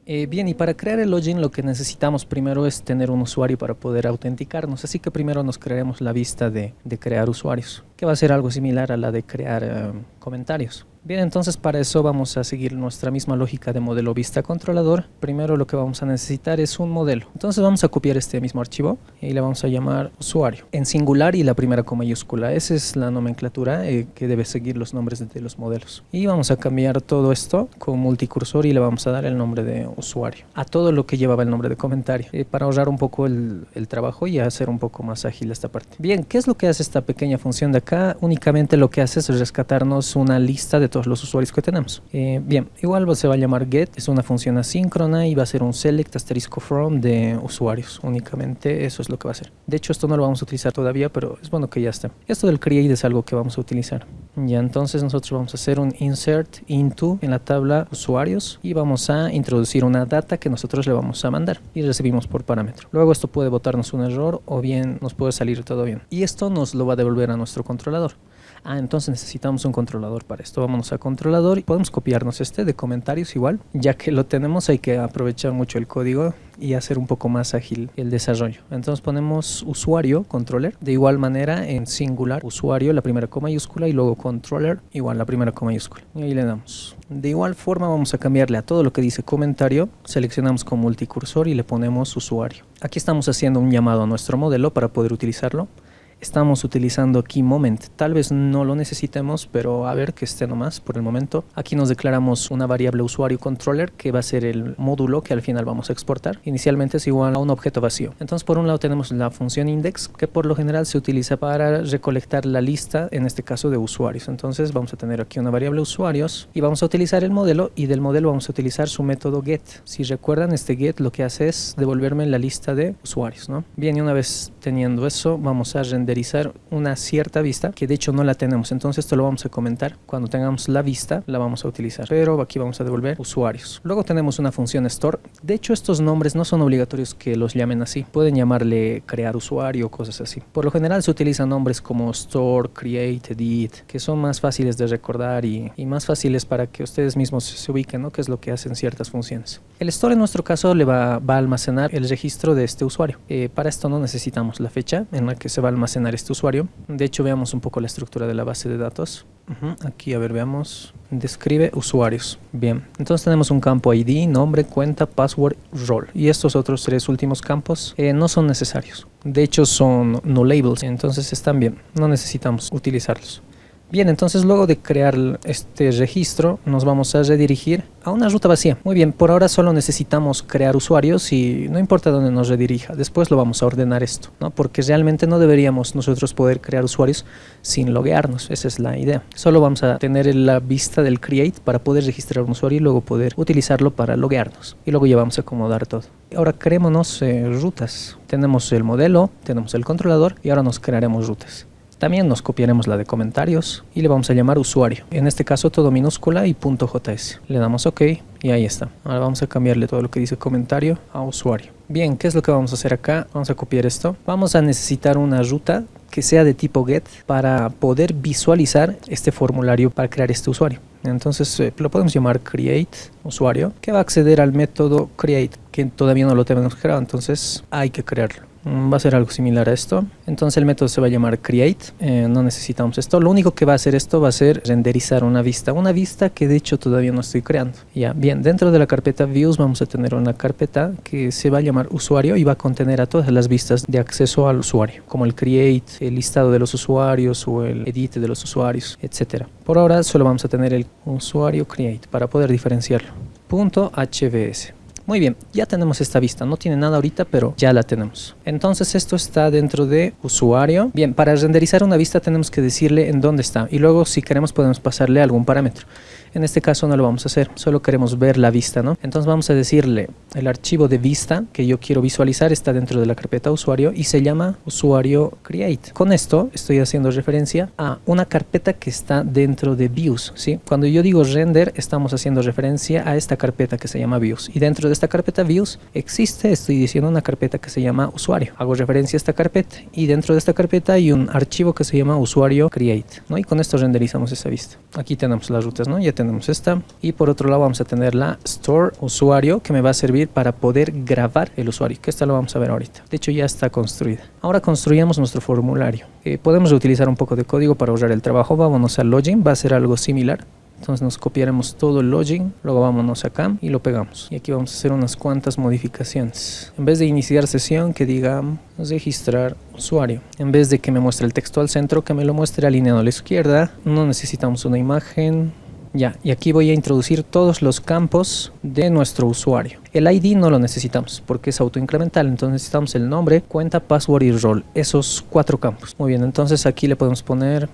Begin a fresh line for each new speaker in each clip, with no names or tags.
Bien, y para crear el login lo que necesitamos primero es tener un usuario para poder autenticarnos. Así que primero nos crearemos la vista de crear usuarios, que va a ser algo similar a la de crear comentarios. Bien, entonces para eso vamos a seguir nuestra misma lógica de modelo vista controlador. Primero lo que vamos a necesitar es un modelo. Entonces vamos a copiar este mismo archivo y le vamos a llamar usuario en singular y la primera con mayúscula. Esa es la nomenclatura que debe seguir los nombres de los modelos. Y vamos a cambiar todo esto con multicursor y le vamos a dar el nombre de usuario a todo lo que llevaba el nombre de comentario para ahorrar un poco el trabajo y hacer un poco más ágil esta parte. Bien, ¿qué es lo que hace esta pequeña función de acá? Únicamente lo que hace es rescatarnos una lista de todos los usuarios que tenemos. Bien, igual se va a llamar get, es una función asíncrona y va a ser un select asterisco from de usuarios. Únicamente eso es lo que va a hacer. De hecho, esto no lo vamos a utilizar todavía, pero es bueno que ya esté. Esto del create es algo que vamos a utilizar. Ya, entonces nosotros vamos a hacer un insert into en la tabla usuarios y vamos a introducir una data que nosotros le vamos a mandar y recibimos por parámetro. Luego esto puede botarnos un error o bien nos puede salir todo bien. Y esto nos lo va a devolver a nuestro controlador. Entonces necesitamos un controlador para esto. Vámonos a controlador y podemos copiarnos este de comentarios igual. Ya que lo tenemos hay que aprovechar mucho el código y hacer un poco más ágil el desarrollo. Entonces ponemos usuario, controller, de igual manera en singular, usuario, la primera con mayúscula y luego controller, igual la primera con mayúscula. Y ahí le damos. De igual forma vamos a cambiarle a todo lo que dice comentario, seleccionamos con multicursor y le ponemos usuario. Aquí estamos haciendo un llamado a nuestro modelo para poder utilizarlo. Estamos utilizando aquí moment, tal vez no lo necesitemos, pero a ver que esté nomás por el momento. Aquí nos declaramos una variable usuario controller que va a ser el módulo que al final vamos a exportar. Inicialmente es igual a un objeto vacío. Entonces por un lado tenemos la función index que por lo general se utiliza para recolectar la lista, en este caso de usuarios. Entonces vamos a tener aquí una variable usuarios y vamos a utilizar el modelo y del modelo vamos a utilizar su método get. Si recuerdan, este get lo que hace es devolverme la lista de usuarios, ¿no? Bien, y una vez teniendo eso vamos a renderizar una cierta vista que de hecho no la tenemos, entonces esto lo vamos a comentar cuando tengamos la vista, la vamos a utilizar, pero aquí vamos a devolver usuarios. Luego tenemos una función store. De hecho estos nombres no son obligatorios que los llamen así, pueden llamarle crear usuario o cosas así. Por lo general se utilizan nombres como store, create, edit, que son más fáciles de recordar y más fáciles para que ustedes mismos se ubiquen, ¿no? Que es lo que hacen ciertas funciones. El store en nuestro caso le va a almacenar el registro de este usuario. Para esto no necesitamos la fecha en la que se va a almacenar este usuario. De hecho, veamos un poco la estructura de la base de datos. Aquí, a ver, veamos. Describe usuarios. Bien, entonces tenemos un campo ID, nombre, cuenta, password, role. Y estos otros tres últimos campos no son necesarios. De hecho, son no labels, entonces están bien. No necesitamos utilizarlos. Bien, entonces luego de crear este registro nos vamos a redirigir a una ruta vacía. Muy bien, por ahora solo necesitamos crear usuarios y no importa dónde nos redirija. Después lo vamos a ordenar esto, ¿no? Porque realmente no deberíamos nosotros poder crear usuarios sin loguearnos. Esa es la idea. Solo vamos a tener la vista del create para poder registrar un usuario y luego poder utilizarlo para loguearnos. Y luego ya vamos a acomodar todo. Ahora creémonos rutas. Tenemos el modelo, tenemos el controlador y ahora nos crearemos rutas. También nos copiaremos la de comentarios y le vamos a llamar usuario. En este caso todo minúscula y .js. Le damos OK y ahí está. Ahora vamos a cambiarle todo lo que dice comentario a usuario. Bien, ¿qué es lo que vamos a hacer acá? Vamos a copiar esto. Vamos a necesitar una ruta que sea de tipo get para poder visualizar este formulario para crear este usuario. Entonces lo podemos llamar create usuario, que va a acceder al método create, que todavía no lo tenemos creado, entonces hay que crearlo. Va a ser algo similar a esto. Entonces el método se va a llamar create. No necesitamos esto. Lo único que va a hacer esto va a ser renderizar una vista que de hecho todavía no estoy creando. Ya, bien, dentro de la carpeta views vamos a tener una carpeta que se va a llamar usuario y va a contener a todas las vistas de acceso al usuario, como el create, el listado de los usuarios o el edit de los usuarios, etcétera. Por ahora solo vamos a tener el usuario create para poder diferenciarlo. .hvs. Muy bien, ya tenemos esta vista, no tiene nada ahorita, pero ya la tenemos. Entonces esto está dentro de usuario. Bien, para renderizar una vista tenemos que decirle en dónde está y luego si queremos podemos pasarle algún parámetro. En este caso no lo vamos a hacer, solo queremos ver la vista, ¿no? Entonces vamos a decirle el archivo de vista que yo quiero visualizar está dentro de la carpeta usuario y se llama usuario create. Con esto estoy haciendo referencia a una carpeta que está dentro de views, ¿sí? Cuando yo digo render, estamos haciendo referencia a esta carpeta que se llama views, y dentro de esta carpeta views existe, estoy diciendo, una carpeta que se llama usuario. Hago referencia a esta carpeta y dentro de esta carpeta hay un archivo que se llama usuario create, ¿no? Y con esto renderizamos esa vista. Aquí tenemos las rutas, ¿no? Ya tenemos esta, y por otro lado vamos a tener la store usuario, que me va a servir para poder grabar el usuario, que esta lo vamos a ver ahorita. De hecho ya está construida. Ahora construyamos nuestro formulario. Podemos reutilizar un poco de código para ahorrar el trabajo. Vámonos al login, va a ser algo similar. Entonces nos copiaremos todo el login, luego vámonos acá y lo pegamos. Y aquí vamos a hacer unas cuantas modificaciones. En vez de iniciar sesión, que diga registrar usuario. En vez de que me muestre el texto al centro, que me lo muestre alineado a la izquierda. No necesitamos una imagen. Ya, y aquí voy a introducir todos los campos de nuestro usuario. El ID no lo necesitamos porque es autoincremental, entonces necesitamos el nombre, cuenta, password y rol, esos 4 campos. Muy bien, entonces aquí le podemos poner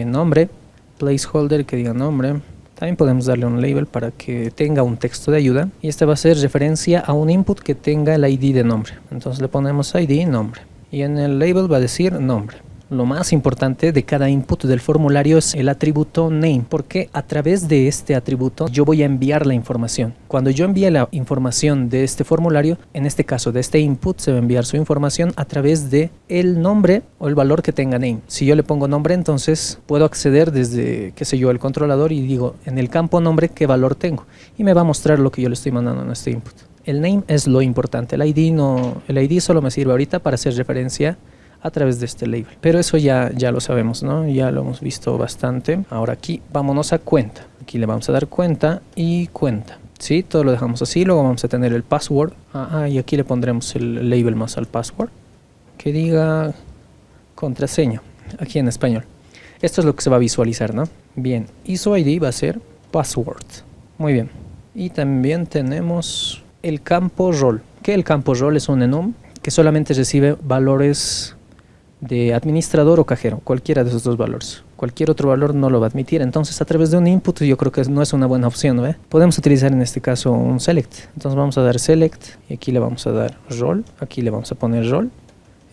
nombre, placeholder que diga nombre. También podemos darle un label para que tenga un texto de ayuda, y este va a ser referencia a un input que tenga el ID de nombre. Entonces le ponemos ID nombre, y en el label va a decir nombre. Lo más importante de cada input del formulario es el atributo name, porque a través de este atributo yo voy a enviar la información. Cuando yo envíe la información de este formulario, en este caso de este input, se va a enviar su información a través de el nombre o el valor que tenga name. Si yo le pongo nombre, entonces puedo acceder desde, qué sé yo, el controlador, y digo en el campo nombre qué valor tengo, y me va a mostrar lo que yo le estoy mandando en este input. El name es lo importante, el ID no, el ID solo me sirve ahorita para hacer referencia a través de este label, pero eso ya lo sabemos, ¿no? Ya lo hemos visto bastante. Ahora aquí vámonos a cuenta, aquí le vamos a dar cuenta y cuenta, ¿sí? Todo lo dejamos así. Luego vamos a tener el password, y aquí le pondremos el label más al password que diga contraseña, aquí en español. Esto es lo que se va a visualizar, ¿no? Bien, y su ID va a ser password. Muy bien, y también tenemos el campo rol, que el campo rol es un enum que solamente recibe valores de administrador o cajero, cualquiera de esos dos valores. Cualquier otro valor no lo va a admitir. Entonces, a través de un input, yo creo que no es una buena opción, ¿no? Podemos utilizar en este caso un select. Entonces vamos a dar select, y aquí le vamos a dar role, aquí le vamos a poner role.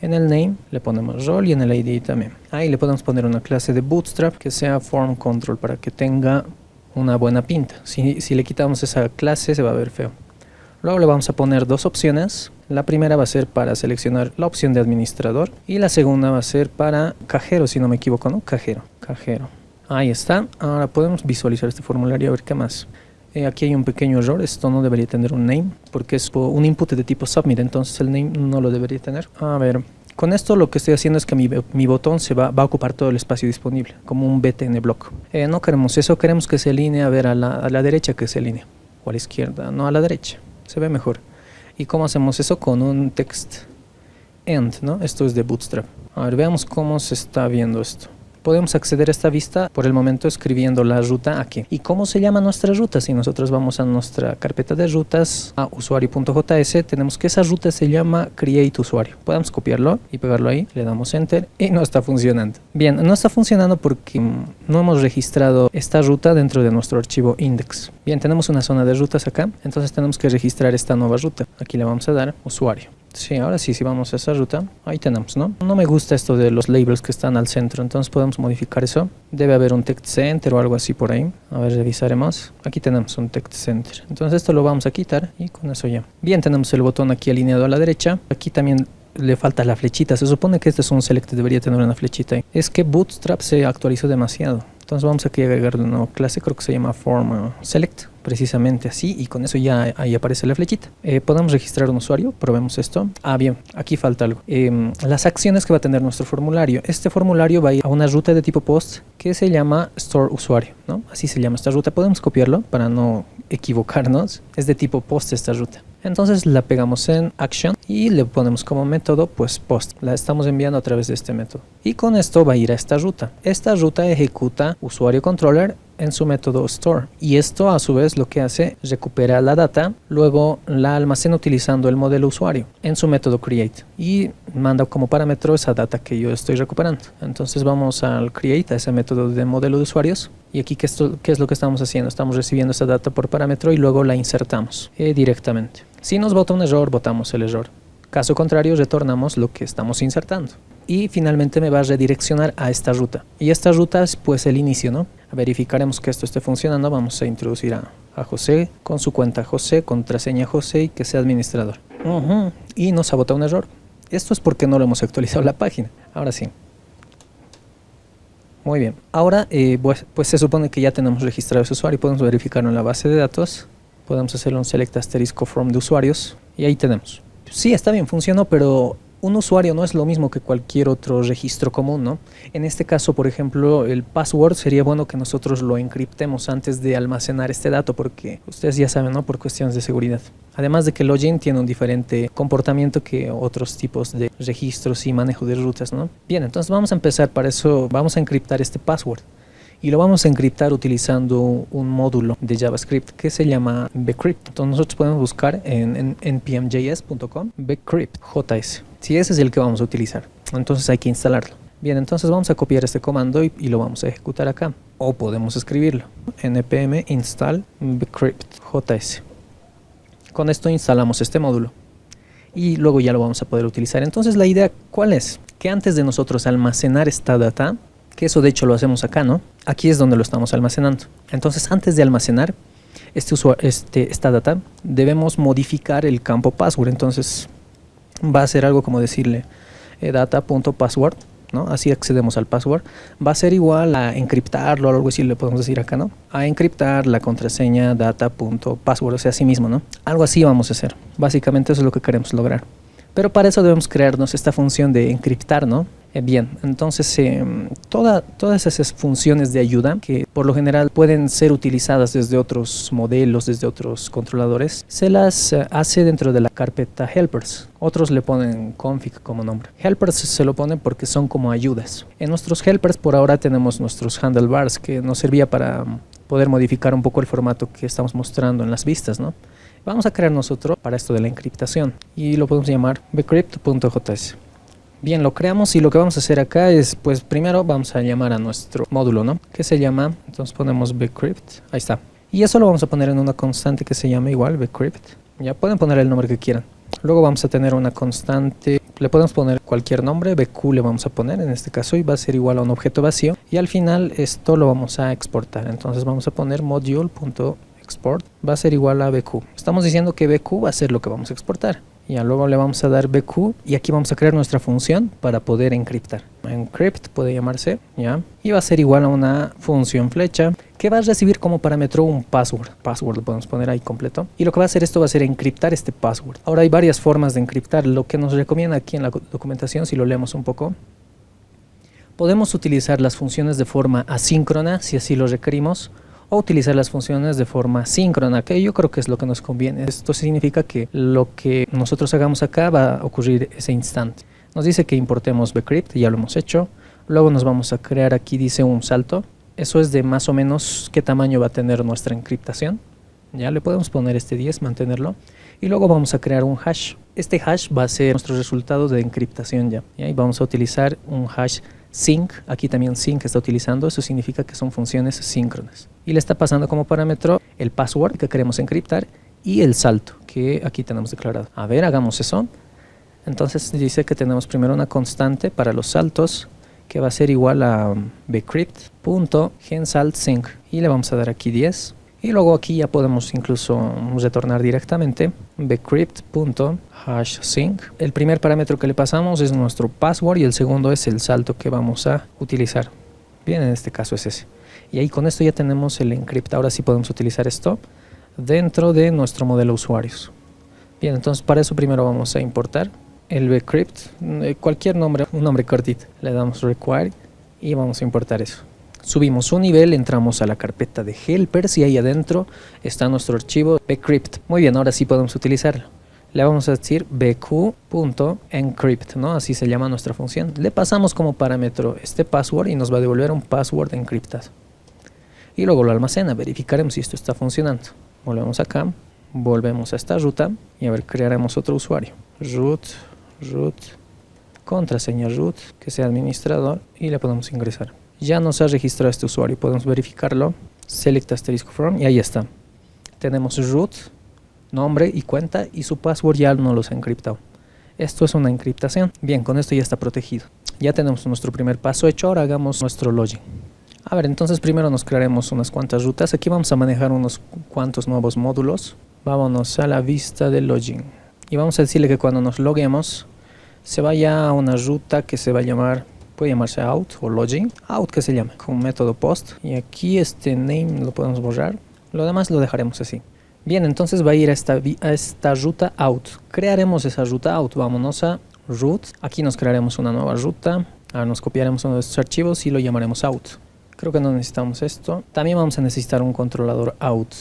En el name le ponemos role, y en el ID también. Ahí le podemos poner una clase de bootstrap que sea form control para que tenga una buena pinta. Si le quitamos esa clase, se va a ver feo. Luego le vamos a poner 2 opciones. La primera va a ser para seleccionar la opción de administrador, y la segunda va a ser para cajero, si no me equivoco, ¿no? Cajero. Ahí está. Ahora podemos visualizar este formulario, a ver qué más. Aquí hay un pequeño error, esto no debería tener un name, porque es un input de tipo submit, entonces el name no lo debería tener. A ver, con esto lo que estoy haciendo es que mi botón va a ocupar todo el espacio disponible, como un btn block. No queremos eso, queremos que se alinee, a ver, a la derecha, que se alinee, o a la izquierda, no, a la derecha. Se ve mejor. ¿Y cómo hacemos eso? Con un text end, ¿no? Esto es de Bootstrap. A ver, veamos cómo se está viendo esto. Podemos acceder a esta vista por el momento escribiendo la ruta aquí. ¿Y cómo se llama nuestra ruta? Si nosotros vamos a nuestra carpeta de rutas, a usuario.js, tenemos que esa ruta se llama create usuario. Podemos copiarlo y pegarlo ahí, le damos enter y no está funcionando. Bien, no está funcionando porque no hemos registrado esta ruta dentro de nuestro archivo index. Bien, tenemos una zona de rutas acá, entonces tenemos que registrar esta nueva ruta. Aquí le vamos a dar usuario. Sí, ahora sí, si vamos a esa ruta, ahí tenemos, ¿no? No me gusta esto de los labels que están al centro, entonces podemos modificar eso. Debe haber un text center o algo así por ahí. A ver, revisaremos. Aquí tenemos un text center. Entonces esto lo vamos a quitar y con eso ya. Bien, tenemos el botón aquí alineado a la derecha. Aquí también le falta la flechita. Se supone que este es un select, debería tener una flechita ahí. Es que Bootstrap se actualizó demasiado. Entonces vamos aquí a agregarle una nueva clase, creo que se llama form select, precisamente así, y con eso ya ahí aparece la flechita. Podemos registrar un usuario, probemos esto. Bien, aquí falta algo. Las acciones que va a tener nuestro formulario. Este formulario va a ir a una ruta de tipo post que se llama store usuario, ¿no? Así se llama esta ruta. Podemos copiarlo para no equivocarnos. Es de tipo post esta ruta. Entonces la pegamos en action y le ponemos como método pues post. La estamos enviando a través de este método. Y con esto va a ir a esta ruta. Esta ruta ejecuta usuario controller en su método store. Y esto a su vez lo que hace, recupera la data, luego la almacena utilizando el modelo usuario en su método create. Y manda como parámetro esa data que yo estoy recuperando. Entonces vamos al create, a ese método de modelo de usuarios. Y aquí ¿qué es lo que estamos haciendo? Estamos recibiendo esa data por parámetro y luego la insertamos directamente. Si nos bota un error, botamos el error. Caso contrario, retornamos lo que estamos insertando. Y finalmente me va a redireccionar a esta ruta. Y esta ruta es pues el inicio, ¿no? Verificaremos que esto esté funcionando. Vamos a introducir a José con su cuenta José, contraseña José y que sea administrador. Y nos ha botado un error. Esto es porque no lo hemos actualizado la página. Ahora sí. Muy bien. Ahora pues se supone que ya tenemos registrado ese usuario. Podemos verificarlo en la base de datos. Podemos hacerle un select asterisco from de usuarios. Y ahí tenemos. Sí, está bien, funcionó, pero un usuario no es lo mismo que cualquier otro registro común, ¿no? En este caso, por ejemplo, el password sería bueno que nosotros lo encriptemos antes de almacenar este dato, porque ustedes ya saben, ¿no? Por cuestiones de seguridad. Además de que el login tiene un diferente comportamiento que otros tipos de registros y manejo de rutas, ¿no? Bien, entonces vamos a empezar. Para eso vamos a encriptar este password. Y lo vamos a encriptar utilizando un módulo de JavaScript que se llama bcrypt. Entonces nosotros podemos buscar en npmjs.com bcrypt, JS. Si ese es el que vamos a utilizar, entonces hay que instalarlo. Bien, entonces vamos a copiar este comando y lo vamos a ejecutar acá. O podemos escribirlo. npm install bcrypt, JS. Con esto instalamos este módulo. Y luego ya lo vamos a poder utilizar. Entonces la idea, ¿cuál es? Que antes de nosotros almacenar esta data, que eso de hecho lo hacemos acá, ¿no? Aquí es donde lo estamos almacenando. Entonces antes de almacenar esta data, debemos modificar el campo password. Entonces va a ser algo como decirle data.password, ¿no? Así accedemos al password. Va a ser igual a encriptarlo o algo así, le podemos decir acá, ¿no? A encriptar la contraseña data.password, o sea, así mismo, ¿no? Algo así vamos a hacer. Básicamente eso es lo que queremos lograr. Pero para eso debemos crearnos esta función de encriptar, ¿no? Bien, entonces todas esas funciones de ayuda que por lo general pueden ser utilizadas desde otros modelos, desde otros controladores, se las hace dentro de la carpeta helpers. Otros le ponen config como nombre. Helpers se lo ponen porque son como ayudas. En nuestros helpers por ahora tenemos nuestros handlebars que nos servía para poder modificar un poco el formato que estamos mostrando en las vistas, ¿no? Vamos a crear nosotros para esto de la encriptación y lo podemos llamar bcrypt.js. Bien, lo creamos y lo que vamos a hacer acá es, pues primero vamos a llamar a nuestro módulo, ¿no? Que se llama, entonces ponemos bcrypt, ahí está. Y eso lo vamos a poner en una constante que se llama igual bcrypt. Ya pueden poner el nombre que quieran. Luego vamos a tener una constante, le podemos poner cualquier nombre, bq le vamos a poner en este caso y va a ser igual a un objeto vacío. Y al final esto lo vamos a exportar, entonces vamos a poner module.export, va a ser igual a bq. Estamos diciendo que bq va a ser lo que vamos a exportar. Ya luego le vamos a dar bq y aquí vamos a crear nuestra función para poder encriptar. Encrypt puede llamarse, ya. Y va a ser igual a una función flecha que va a recibir como parámetro un password. Password lo podemos poner ahí completo. Y lo que va a hacer esto va a ser encriptar este password. Ahora hay varias formas de encriptar. Lo que nos recomienda aquí en la documentación, si lo leemos un poco, podemos utilizar las funciones de forma asíncrona si así lo requerimos, o utilizar las funciones de forma síncrona, que yo creo que es lo que nos conviene. Esto significa que lo que nosotros hagamos acá va a ocurrir ese instante. Nos dice que importemos bcrypt, ya lo hemos hecho. Luego nos vamos a crear aquí, dice un salto. Eso es de más o menos qué tamaño va a tener nuestra encriptación. Ya le podemos poner este 10, mantenerlo. Y luego vamos a crear un hash. Este hash va a ser nuestro resultado de encriptación ya. Y vamos a utilizar un hash sync, aquí también sync está utilizando, eso significa que son funciones síncronas. Y le está pasando como parámetro el password que queremos encriptar y el salto que aquí tenemos declarado. A ver, hagamos eso. Entonces dice que tenemos primero una constante para los saltos que va a ser igual a bcrypt.gensaltSync y le vamos a dar aquí 10. Y luego aquí ya podemos incluso retornar directamente bcrypt.hashSync. El primer parámetro que le pasamos es nuestro password y el segundo es el salto que vamos a utilizar. Bien, en este caso es ese. Y ahí con esto ya tenemos el encrypt. Ahora sí podemos utilizar esto dentro de nuestro modelo usuarios. Bien, entonces para eso primero vamos a importar el bcrypt, cualquier nombre, un nombre cortito. Le damos require y vamos a importar eso. Subimos un nivel, entramos a la carpeta de helpers y ahí adentro está nuestro archivo bcrypt. Muy bien, ahora sí podemos utilizarlo. Le vamos a decir bq.encrypt, ¿no? Así se llama nuestra función. Le pasamos como parámetro este password y nos va a devolver un password encriptado. Y luego lo almacena, verificaremos si esto está funcionando. Volvemos acá, volvemos a esta ruta y a ver, crearemos otro usuario. Root, contraseña root, que sea administrador y le podemos ingresar. Ya nos ha registrado este usuario, podemos verificarlo, select asterisco from y ahí está. Tenemos root nombre y cuenta, y su password ya no los ha encriptado. Esto es una encriptación. Bien, con esto ya está protegido. Ya tenemos nuestro primer paso hecho, ahora hagamos nuestro login. A ver, entonces primero nos crearemos unas cuantas rutas. Aquí vamos a manejar unos cuantos nuevos módulos. Vámonos a la vista del login. Y vamos a decirle que cuando nos loguemos, se vaya a una ruta que se va a llamar, puede llamarse out o login. Out que se llama, con método post. Y aquí este name lo podemos borrar. Lo demás lo dejaremos así. Bien, entonces va a ir a esta ruta out. Crearemos esa ruta out. Vámonos a root. Aquí nos crearemos una nueva ruta. Ahora nos copiaremos uno de estos archivos y lo llamaremos out. Creo que no necesitamos esto. También vamos a necesitar un controlador out.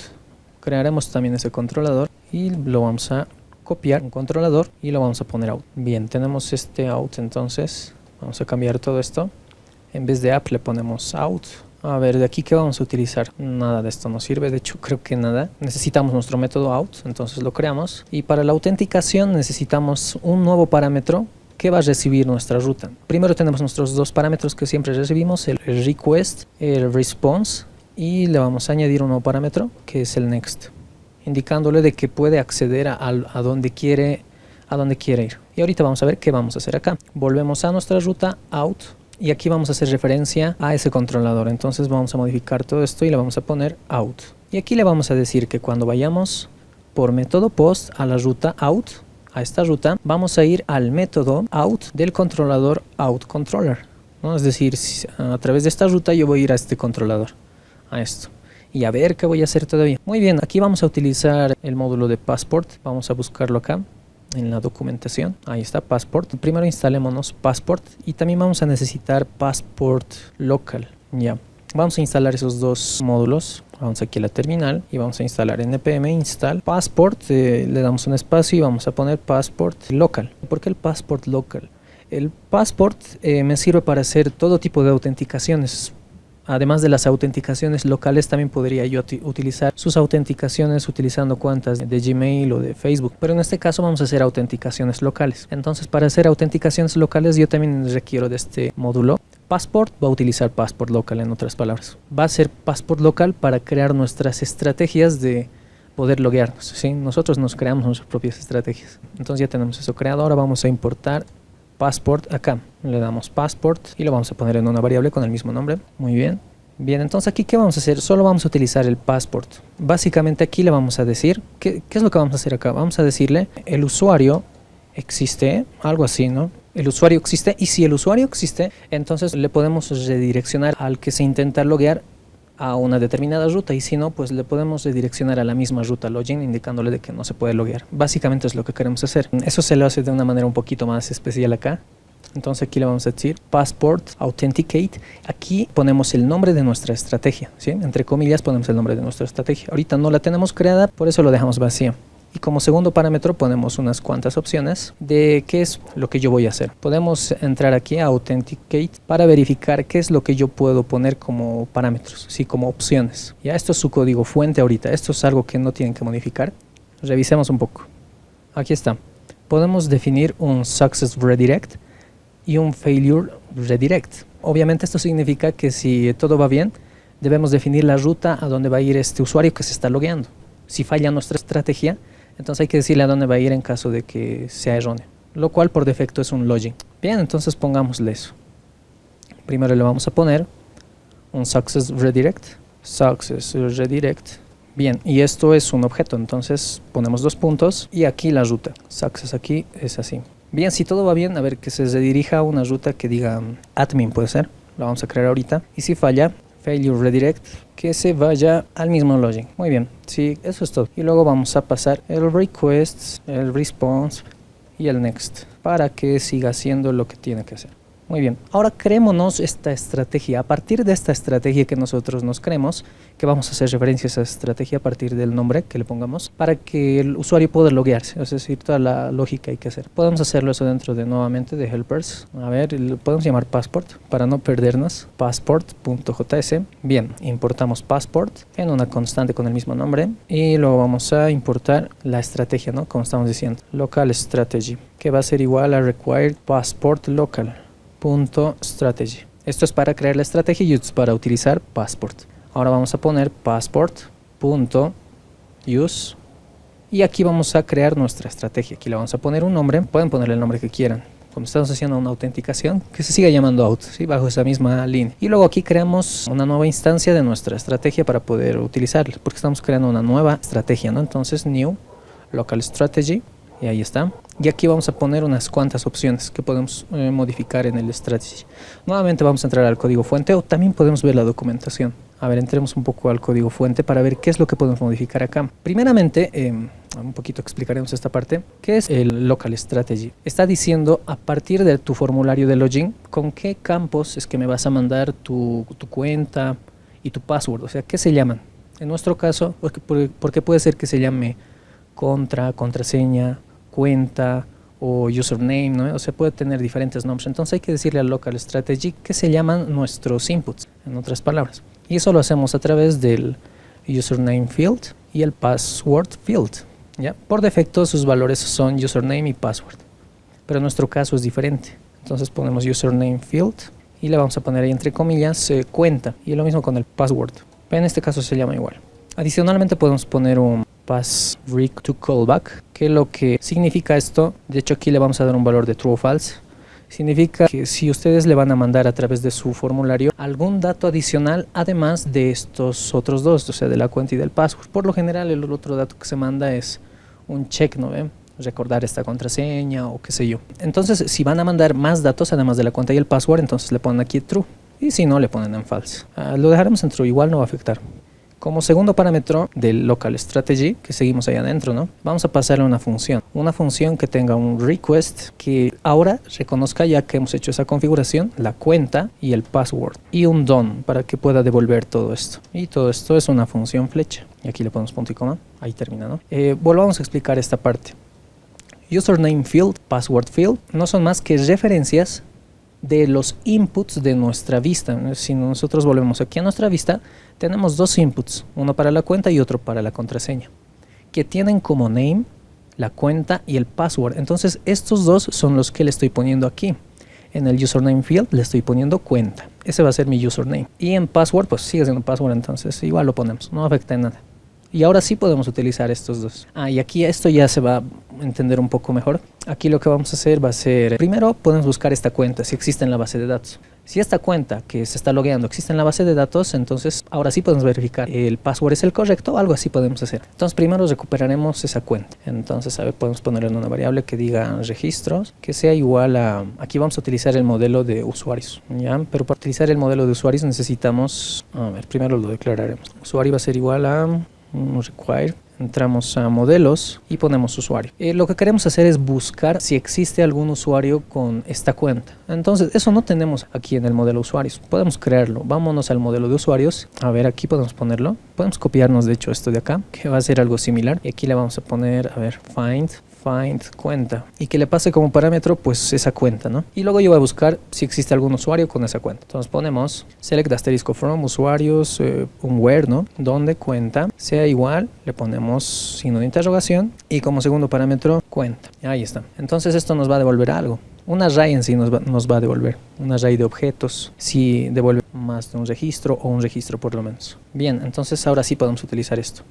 Crearemos también ese controlador y lo vamos a copiar, un controlador, y lo vamos a poner out. Bien, tenemos este out, entonces vamos a cambiar todo esto. En vez de app le ponemos out. A ver, de aquí, ¿qué vamos a utilizar? Nada de esto nos sirve, de hecho creo que nada. Necesitamos nuestro método out, entonces lo creamos. Y para la autenticación necesitamos un nuevo parámetro que va a recibir nuestra ruta. Primero tenemos nuestros dos parámetros que siempre recibimos, el request, el response, y le vamos a añadir un nuevo parámetro que es el next, indicándole de que puede acceder a donde quiere ir. Y ahorita vamos a ver qué vamos a hacer acá. Volvemos a nuestra ruta out y aquí vamos a hacer referencia a ese controlador. Entonces vamos a modificar todo esto y le vamos a poner out. Y aquí le vamos a decir que cuando vayamos por método post a la ruta out, a esta ruta, vamos a ir al método out del controlador outController, ¿no? Es decir, a través de esta ruta yo voy a ir a este controlador, a esto, y a ver qué voy a hacer todavía. Muy bien, aquí vamos a utilizar el módulo de Passport. Vamos a buscarlo acá en la documentación. Ahí está, Passport. Primero instalémonos Passport y también vamos a necesitar Passport Local. Ya, vamos a instalar esos dos módulos. Vamos aquí a la terminal y vamos a instalar npm install Passport. Le damos un espacio y vamos a poner Passport Local. ¿Por qué el Passport Local? El Passport me sirve para hacer todo tipo de autenticaciones. Además de las autenticaciones locales, también podría yo utilizar sus autenticaciones utilizando cuentas de Gmail o de Facebook. Pero en este caso vamos a hacer autenticaciones locales. Entonces, para hacer autenticaciones locales yo también requiero de este módulo. Passport va a utilizar Passport Local, en otras palabras. Va a ser Passport Local para crear nuestras estrategias de poder loguearnos, ¿sí? Nosotros nos creamos nuestras propias estrategias. Entonces ya tenemos eso creado. Ahora vamos a importar Passport acá. Le damos Passport y lo vamos a poner en una variable con el mismo nombre. Muy bien. Bien, entonces aquí ¿qué vamos a hacer? Solo vamos a utilizar el Passport. Básicamente aquí le vamos a decir, ¿qué es lo que vamos a hacer acá? Vamos a decirle, el usuario existe, algo así, ¿no? El usuario existe, y si el usuario existe, entonces le podemos redireccionar al que se intenta loguear a una determinada ruta, y si no, pues le podemos redireccionar a la misma ruta login, indicándole de que no se puede loguear. Básicamente es lo que queremos hacer. Eso se lo hace de una manera un poquito más especial acá. Entonces aquí le vamos a decir Passport Authenticate. Aquí ponemos el nombre de nuestra estrategia, ¿sí? Entre comillas ponemos el nombre de nuestra estrategia. Ahorita no la tenemos creada, por eso lo dejamos vacío. Y como segundo parámetro ponemos unas cuantas opciones de qué es lo que yo voy a hacer. Podemos entrar aquí a Authenticate para verificar qué es lo que yo puedo poner como parámetros, sí, como opciones. Ya esto es su código fuente ahorita. Esto es algo que no tienen que modificar. Revisemos un poco. Aquí está. Podemos definir un Success Redirect y un Failure Redirect. Obviamente esto significa que si todo va bien, debemos definir la ruta a donde va a ir este usuario que se está logueando. Si falla nuestra estrategia, entonces hay que decirle a dónde va a ir en caso de que sea erróneo, lo cual por defecto es un login. Bien, entonces pongámosle eso. Primero le vamos a poner un Success Redirect. Success Redirect. Bien, y esto es un objeto, entonces ponemos dos puntos y aquí la ruta. Success aquí es así. Bien, si todo va bien, a ver, que se redirija a una ruta que diga admin, puede ser. La vamos a crear ahorita. Y si falla, Failure Redirect, que se vaya al mismo login. Muy bien, sí, eso es todo. Y luego vamos a pasar el request, el response y el next para que siga haciendo lo que tiene que hacer. Muy bien, ahora creémonos esta estrategia. A partir de esta estrategia que nosotros nos creemos, que vamos a hacer referencia a esa estrategia a partir del nombre que le pongamos, para que el usuario pueda loguearse, es decir, toda la lógica hay que hacer. Podemos hacerlo eso dentro de, nuevamente, de helpers. A ver, lo podemos llamar passport para no perdernos. Passport.js. Bien, importamos passport en una constante con el mismo nombre y luego vamos a importar la estrategia, ¿no? Como estamos diciendo, local strategy, que va a ser igual a required passport local. .strategy. Esto es para crear la estrategia y esto es para utilizar passport. Ahora vamos a poner passport.use Y aquí vamos a crear nuestra estrategia. Aquí le vamos a poner un nombre, pueden ponerle el nombre que quieran. Como estamos haciendo una autenticación, que se siga llamando out, ¿sí? Bajo esa misma línea. Y luego aquí creamos una nueva instancia de nuestra estrategia para poder utilizarla, porque estamos creando una nueva estrategia, ¿no? Entonces, new local strategy, y ahí está. Y aquí vamos a poner unas cuantas opciones que podemos modificar en el strategy. Nuevamente vamos a entrar al código fuente, o también podemos ver la documentación. A ver, entremos un poco al código fuente para ver qué es lo que podemos modificar acá. Primeramente, un poquito explicaremos esta parte. ¿Qué es el local strategy? Está diciendo a partir de tu formulario de login, con qué campos es que me vas a mandar tu cuenta y tu password. O sea, ¿qué se llaman? En nuestro caso, porque puede ser que se llame contraseña, cuenta o username, ¿no? O sea, puede tener diferentes nombres. Entonces hay que decirle al local strategy que se llaman nuestros inputs, en otras palabras. Y eso lo hacemos a través del username field y el password field, ¿ya? Por defecto sus valores son username y password, pero en nuestro caso es diferente. Entonces ponemos username field y le vamos a poner ahí entre comillas cuenta, y lo mismo con el password, pero en este caso se llama igual. Adicionalmente podemos poner un pass rig to callback, que lo que significa esto, de hecho aquí le vamos a dar un valor de true o false. Significa que si ustedes le van a mandar a través de su formulario algún dato adicional además de estos otros dos, o sea, de la cuenta y del password. Por lo general el otro dato que se manda es un check, ¿no ve? Recordar esta contraseña o qué sé yo. Entonces, si van a mandar más datos además de la cuenta y el password, entonces le ponen aquí true. Y si no, le ponen en false. Lo dejaremos en true, igual no va a afectar. Como segundo parámetro del local strategy, que seguimos ahí adentro, ¿no? Vamos a pasarle una función que tenga un request que ahora reconozca, ya que hemos hecho esa configuración, la cuenta y el password, y un done para que pueda devolver todo esto. Y todo esto es una función flecha. Y aquí le ponemos punto y coma, ahí termina, ¿no? Volvamos a explicar esta parte. Username field, password field, no son más que referencias de los inputs de nuestra vista. Si nosotros volvemos aquí a nuestra vista, tenemos dos inputs, uno para la cuenta y otro para la contraseña, que tienen como name la cuenta y el password. Entonces estos dos son los que le estoy poniendo aquí. En el username field le estoy poniendo cuenta, ese va a ser mi username, y en password pues sigue siendo password, entonces igual lo ponemos, no afecta en nada. Y ahora sí podemos utilizar estos dos. Y aquí esto ya se va a entender un poco mejor. Aquí lo que vamos a hacer va a ser, primero podemos buscar esta cuenta, si existe en la base de datos. Si esta cuenta que se está logueando existe en la base de datos, entonces ahora sí podemos verificar el password es el correcto, algo así podemos hacer. Entonces primero recuperaremos esa cuenta. Entonces a ver, podemos ponerle en una variable que diga registros, que sea igual a, aquí vamos a utilizar el modelo de usuarios, ¿ya? Pero para utilizar el modelo de usuarios necesitamos, a ver, primero lo declararemos. Usuario va a ser igual a require, entramos a modelos y ponemos usuario. Lo que queremos hacer es buscar si existe algún usuario con esta cuenta. Entonces eso no tenemos aquí en el modelo usuarios, podemos crearlo. Vámonos al modelo de usuarios, a ver, aquí podemos ponerlo, podemos copiarnos de hecho esto de acá, que va a ser algo similar, y aquí le vamos a poner, a ver, find cuenta, y que le pase como parámetro pues esa cuenta, ¿no? Y luego yo voy a buscar si existe algún usuario con esa cuenta. Entonces ponemos select asterisco from usuarios, un where, ¿no? Donde cuenta sea igual, le ponemos signo de interrogación y como segundo parámetro cuenta. Ahí está. Entonces esto nos va a devolver algo. Un array en sí nos va a devolver un array de objetos, si devuelve más de un registro o un registro por lo menos. Bien, entonces ahora sí podemos utilizar esto.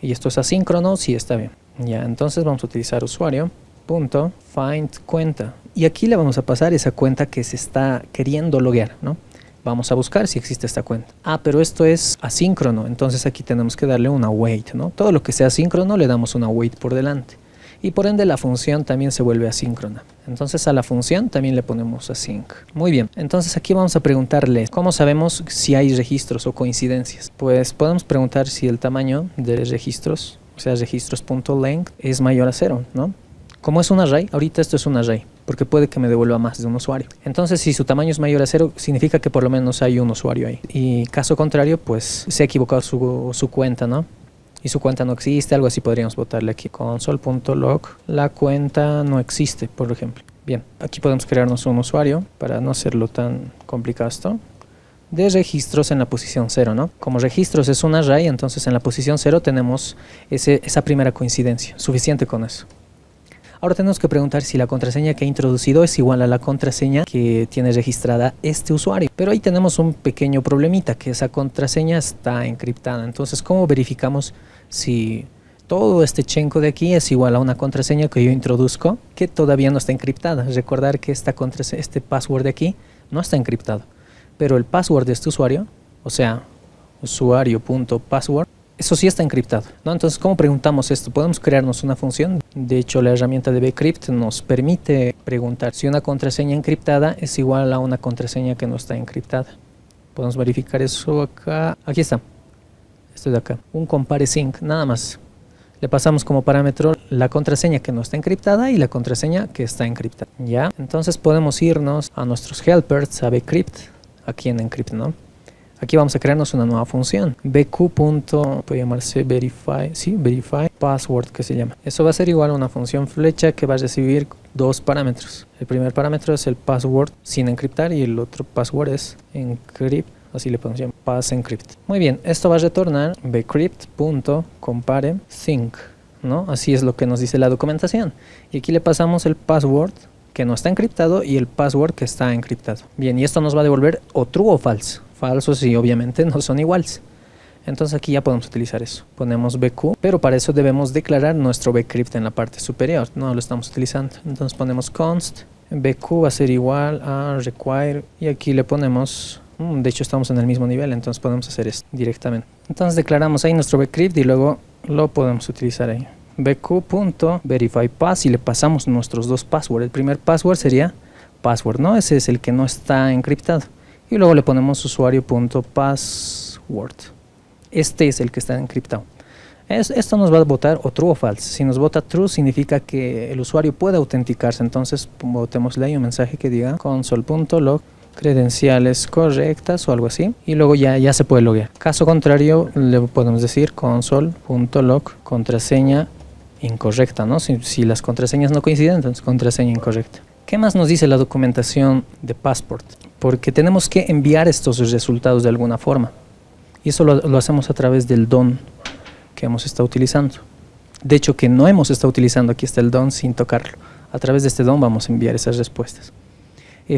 Y esto es asíncrono, sí está bien. Ya, entonces vamos a utilizar usuario.find cuenta. Y aquí le vamos a pasar esa cuenta que se está queriendo loguear, ¿no? Vamos a buscar si existe esta cuenta. Pero esto es asíncrono, entonces aquí tenemos que darle una await, ¿no? Todo lo que sea asíncrono le damos una await por delante. Y por ende la función también se vuelve asíncrona. Entonces a la función también le ponemos async. Muy bien, entonces aquí vamos a preguntarle ¿cómo sabemos si hay registros o coincidencias? Pues podemos preguntar si el tamaño de registros, o sea registros.length, es mayor a 0, ¿no? Como es un array, ahorita esto es un array, porque puede que me devuelva más de un usuario. Entonces si su tamaño es mayor a 0, significa que por lo menos hay un usuario ahí. Y caso contrario, pues se ha equivocado su cuenta, ¿no? Y su cuenta no existe, algo así podríamos botarle aquí. Console.log, la cuenta no existe, por ejemplo. Bien, aquí podemos crearnos un usuario para no hacerlo tan complicado esto. De registros en la posición 0, ¿no? Como registros es un array, entonces en la posición 0 tenemos esa primera coincidencia. Suficiente con eso. Ahora tenemos que preguntar si la contraseña que he introducido es igual a la contraseña que tiene registrada este usuario. Pero ahí tenemos un pequeño problemita, que esa contraseña está encriptada. Entonces, ¿cómo verificamos si Todo este chenco de aquí es igual a una contraseña que yo introduzco que todavía no está encriptada. Recordar que este password de aquí no está encriptado, pero el password de este usuario, o sea, usuario.password, eso sí está encriptado, ¿no? Entonces, ¿cómo preguntamos esto? Podemos crearnos una función. De hecho, la herramienta de bcrypt nos permite preguntar si una contraseña encriptada es igual a una contraseña que no está encriptada. Podemos verificar eso acá. Aquí está. Esto de acá. Un compare sync, nada más. Le pasamos como parámetro la contraseña que no está encriptada y la contraseña que está encriptada. ¿Ya? Entonces podemos irnos a nuestros helpers, a bcrypt, aquí en encrypt, ¿no? Aquí vamos a crearnos una nueva función. bq. Puede llamarse verify, sí, verify password, que se llama. Eso va a ser igual a una función flecha que va a recibir dos parámetros. El primer parámetro es el password sin encriptar y el otro password es encrypt. Así le podemos llamar, pass encrypt. Muy bien, esto va a retornar bcrypt.compare sync, ¿no? Así es lo que nos dice la documentación. Y aquí le pasamos el password que no está encriptado y el password que está encriptado. Bien, y esto nos va a devolver o true o false. Falsos y obviamente no son iguales. Entonces aquí ya podemos utilizar eso. Ponemos bq, pero para eso debemos declarar nuestro bcrypt en la parte superior. No lo estamos utilizando. Entonces ponemos const, bq va a ser igual a require y aquí le ponemos... de hecho estamos en el mismo nivel, entonces podemos hacer esto directamente. Entonces declaramos ahí nuestro bcrypt y luego lo podemos utilizar ahí. bq.verifyPass y le pasamos nuestros dos passwords. El primer password sería password, ¿no? Ese es el que no está encriptado. Y luego le ponemos usuario.password. Este es el que está encriptado. Esto nos va a botar o true o false. Si nos bota true significa que el usuario puede autenticarse. Entonces botémosle ahí un mensaje que diga console.log credenciales correctas o algo así. Y luego ya se puede loguear. Caso contrario le podemos decir console.log contraseña incorrecta, ¿no? Si las contraseñas no coinciden, entonces contraseña incorrecta. ¿Qué más nos dice la documentación de Passport? Porque tenemos que enviar estos resultados de alguna forma. Y eso lo hacemos a través del DON que hemos estado utilizando. De hecho, que no hemos estado utilizando, aquí está el DON sin tocarlo. A través de este DON vamos a enviar esas respuestas.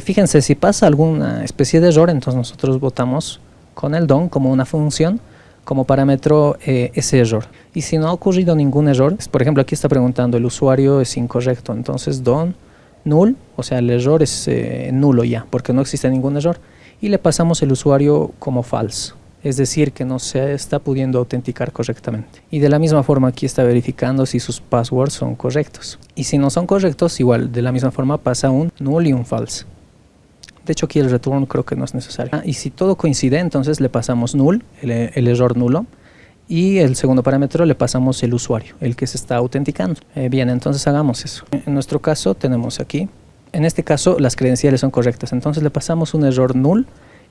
Fíjense, si pasa alguna especie de error, entonces nosotros botamos con el DON como una función, como parámetro ese error. Y si no ha ocurrido ningún error, por ejemplo, aquí está preguntando el usuario es incorrecto, entonces DON null, o sea el error es nulo ya, porque no existe ningún error, y le pasamos el usuario como false, es decir que no se está pudiendo autenticar correctamente. Y de la misma forma aquí está verificando si sus passwords son correctos, y si no son correctos, igual de la misma forma pasa un null y un false. De hecho aquí el return creo que no es necesario. Y si todo coincide, entonces le pasamos null, el error nulo, y el segundo parámetro le pasamos el usuario, el que se está autenticando. Bien, entonces hagamos eso. En nuestro caso tenemos aquí, en este caso las credenciales son correctas, entonces le pasamos un error null